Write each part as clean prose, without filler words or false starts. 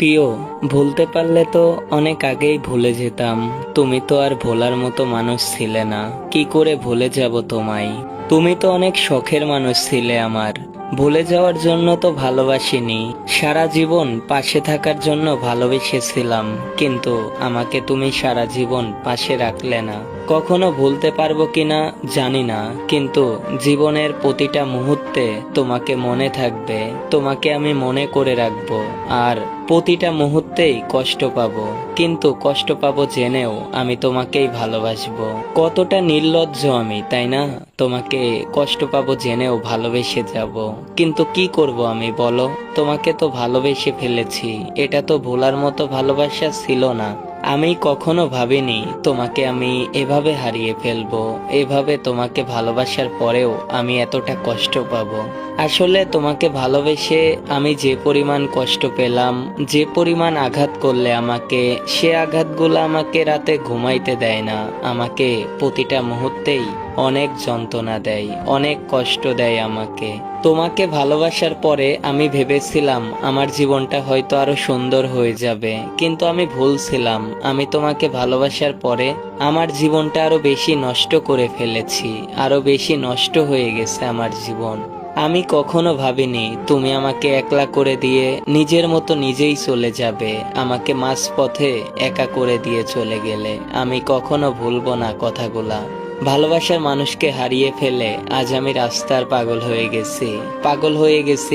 প্রিয়, ভুলতে পারলে তো অনেক আগেই ভুলে যেতাম। তুমি তো আর ভোলার মতো মানুষ ছিলে না। কি করে ভুলে যাব তোমায়? তুমি তো অনেক শখের মানুষ ছিলে আমার। ভুলে যাওয়ার জন্য তো ভালোবাসিনি, সারা জীবন পাশে থাকার জন্য ভালোবেসেছিলাম। কিন্তু আমাকে তুমি সারা জীবন পাশে রাখলে না। কখনো ভুলতে পারবো কিনা জানি না, কিন্তু জীবনের প্রতিটা মুহূর্তে তোমাকে মনে থাকবে। তোমাকে আমি মনে করে রাখবো। আর প্রতিটা মুহূর্তেই কষ্ট পাবো, কিন্তু কষ্ট পাবো জেনেও আমি তোমাকেই ভালোবাসবো। কতটা নির্লজ্জ আমি, তাই না? তোমাকে কষ্ট পাবো জেনেও ভালোবেসে যাব। কিন্তু কি করব আমি, বলো? তোমাকে তো ভালোবেসে ফেলেছি। এটা তো ভোলার মতো ভালোবাসা ছিল না। আমি কখনো ভাবিনি তোমাকে আমি এভাবে হারিয়ে ফেলবো। এভাবে তোমাকে ভালোবাসার পরেও আমি এতটা কষ্ট পাবো। আসলে তোমাকে ভালোবেসে আমি যে পরিমাণ কষ্ট পেলাম, যে পরিমাণ আঘাত করলে আমাকে, সে আঘাতগুলো আমাকে রাতে ঘুমাইতে দেয় না। আমাকে প্রতিটা মুহূর্তেই অনেক যন্ত্রণা দেয়, অনেক কষ্ট দেয় আমাকে। তোমাকে ভালোবাসার পরে আমি ভেবেছিলাম আমার জীবনটা হয়তো আরো সুন্দর হয়ে যাবে, কিন্তু আমি ভুল ছিলাম। আমি তোমাকে ভালোবাসার পরে আমার জীবনটা আরো বেশি নষ্ট করে ফেলেছি। আরো বেশি নষ্ট হয়ে গেছে আমার জীবন। আমি কখনো ভাবিনি তুমি আমাকে একলা করে দিয়ে নিজের মতো নিজেই চলে যাবে। আমাকে মাঝপথে একা করে দিয়ে চলে গেলে। আমি কখনো ভুলবো না কথাগুলা। ভালোবাসার মানুষকে হারিয়ে ফেলে আজ আমি রাস্তার পাগল হয়ে গেছি। পাগল হয়ে গেছি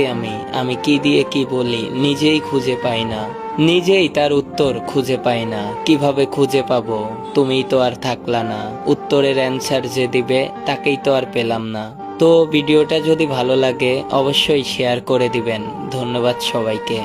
আমি কি দিয়ে কি বলি নিজেই খুঁজে পাই না। নিজেই তার উত্তর খুঁজে পাই না। কিভাবে খুঁজে পাবো? তুমিই তো আর থাকলা না। উত্তরের অ্যান্সার যে দিবে তাকেই তো আর পেলাম না। তো ভিডিওটা যদি ভালো লাগে অবশ্যই শেয়ার করে দিবেন। ধন্যবাদ সবাইকে।